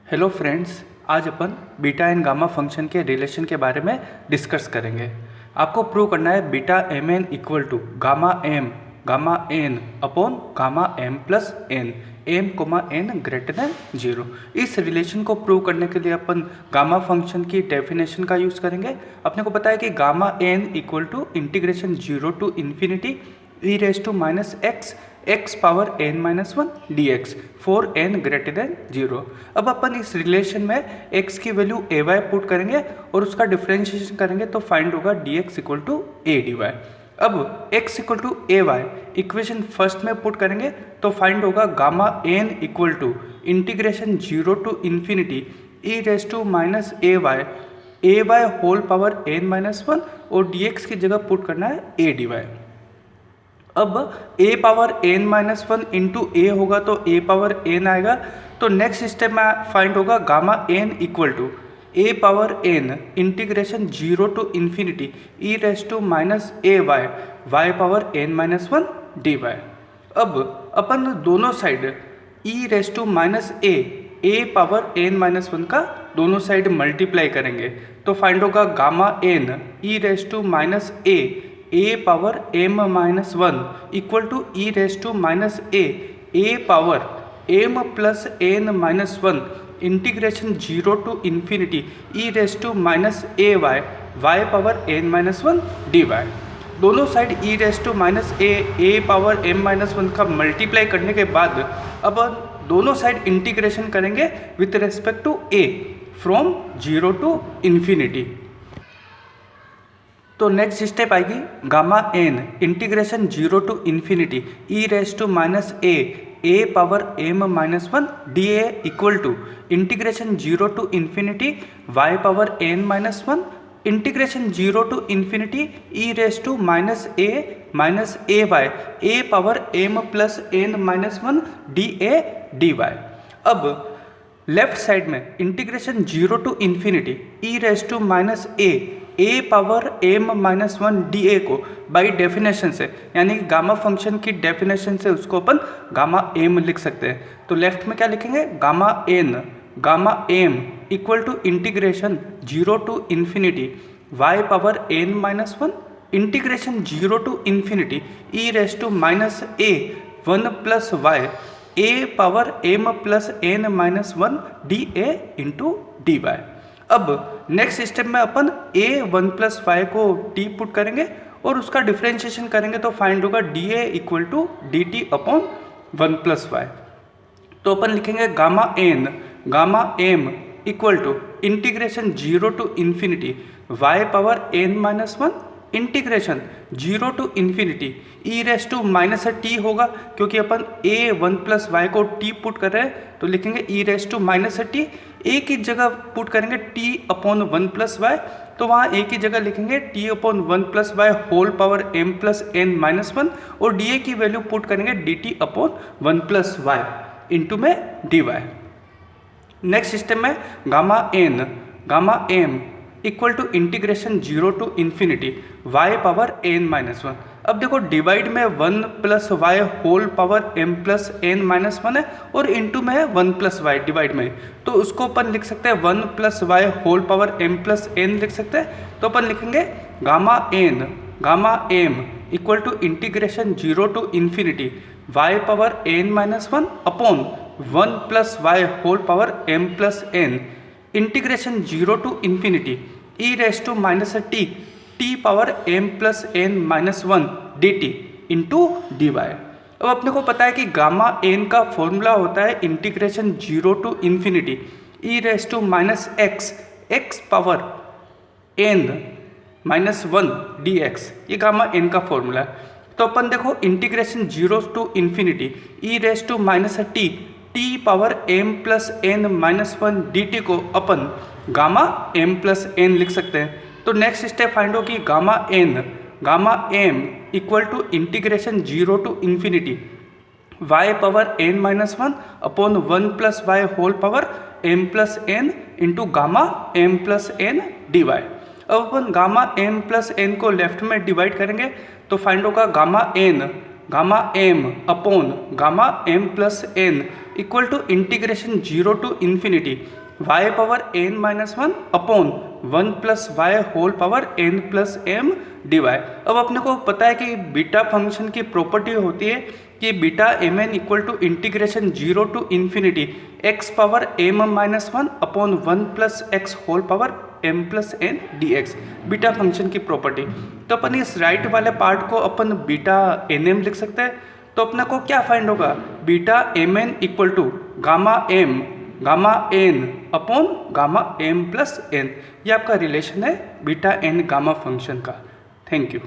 Hello friends, आज अपन beta and gamma function के रिलेशन के बारे में डिस्कस करेंगे। आपको प्रूव करना है beta M N equal to gamma N upon gamma M plus N, M comma N greater than 0। इस रिलेशन को प्रूव करने के लिए अपन गामा फंक्शन की डेफिनेशन का यूज़ करेंगे। अपने को पता है कि gamma N equal to integration 0 to infinity e raise to minus x power N minus one D X for N greater than 0। अब अपन इस रिलेशन में x की वैल्यू ए वाई पुट करेंगे और उसका डिफ्रेंशिएशन करेंगे तो फाइंड होगा d x equal to a d Y. अब x equal to a y equation first में पुट करेंगे तो फाइंड होगा gamma N equal to integration 0 to infinity e raise to minus A y whole power N minus one और d x की जगह put करना है ए डी वाई। अब a power n minus one into a होगा तो a power n आएगा। तो नेक्स्ट स्टेप में फाइंड होगा gamma n equal to a power n integration 0 to infinity e raise to minus A Y power n minus one D Y. अब अपन दोनों side e raise to minus A power n minus one का दोनों side multiply करेंगे तो find होगा gamma n e raise to minus A power m minus one equal to e raise to minus A power m plus n minus one integration 0 to infinity e raise to minus A Y power n minus one D y. दोनों side e raise to minus A power m minus one का multiply करने के बाद अब दोनों side integration करेंगे with respect to a from 0 to infinity. तो next step आएगी gamma n integration 0 to infinity e raise to minus A power m minus one D A equal to integration 0 to infinity y power n minus one integration 0 to infinity e raise to minus A Y A power m plus n minus one D Y. अब left side में integration 0 to infinity e raise to minus A power m minus one D A को by definition से यानी कि gamma function की definition से उसको अपन gamma m लिख सकते हैं। तो लेफ्ट में क्या लिखेंगे gamma m equal to integration 0 to infinity y power n minus one integration 0 to infinity e raise to minus A one plus Y A power m plus n minus one D A into D Y. अब next step में अपन a one plus Y को t put करेंगे और उसका differentiation करेंगे तो find होगा D A equal to D T upon one plus y. तो अपन लिखेंगे gamma m equal to integration 0 to infinity y power n minus one integration 0 to infinity e raise to minus t होगा क्योंकि अपन a one plus Y को t put कर रहे हैं तो लिखेंगे e raise to minus t. a की जगह पुट करेंगे t upon one plus y तो वहाँ a की जगह लिखेंगे t upon one plus Y whole power m plus n minus one और डी ए की वैल्यू पुट करेंगे D T upon one plus Y into में डी वाई। नेक्स्ट स्टेप में gamma m equal to integration 0 to infinity y power n minus one. अब देखो divide में 1 plus Y whole power m plus n minus one है और into में है 1 plus Y divide में, तो उसको अपन लिख सकते हैं 1 plus Y whole power m plus n लिख सकते हैं। तो अपन लिखेंगे gamma m equal to integration 0 to infinity y power n minus one upon 1 plus Y whole power m plus n integration 0 to infinity e raise to minus T power m plus n minus one D T into D Y. अब अपने को पता है कि gamma n का formula होता है integration 0 to infinity e raise to minus x power n minus one D x, ये गामा n का फॉर्मूला है। तो अपन देखो integration 0 to infinity e raise to minus T power m plus n minus one D t को अपन gamma m plus n लिख सकते हैं। तो नेक्स्ट स्टेप फाइंड हो कि gamma m equal to integration 0 to infinity y power n minus one upon 1 plus Y whole power m plus n into gamma m plus n d Y. अब अपन gamma m plus n को left में divide करेंगे तो find होगा gamma m upon gamma M plus n equal to integration 0 to infinity y power N minus 1 upon 1 plus Y whole power N plus M D Y. अब अपने को पता है कि बीटा फंक्शन की प्रॉपर्टी होती है कि beta M N equal to integration 0 to infinity X power M minus 1 upon 1 plus X whole power M plus N D X, beta function की प्रॉपर्टी। तो अपन इस राइट वाले पार्ट को अपन बीटा एन एम लिख सकते हैं। तो अपने को क्या फाइंड होगा, beta M N equal to gamma N upon gamma M plus N. ये आपका रिलेशन है बीटा एन गामा फंक्शन का। Thank you.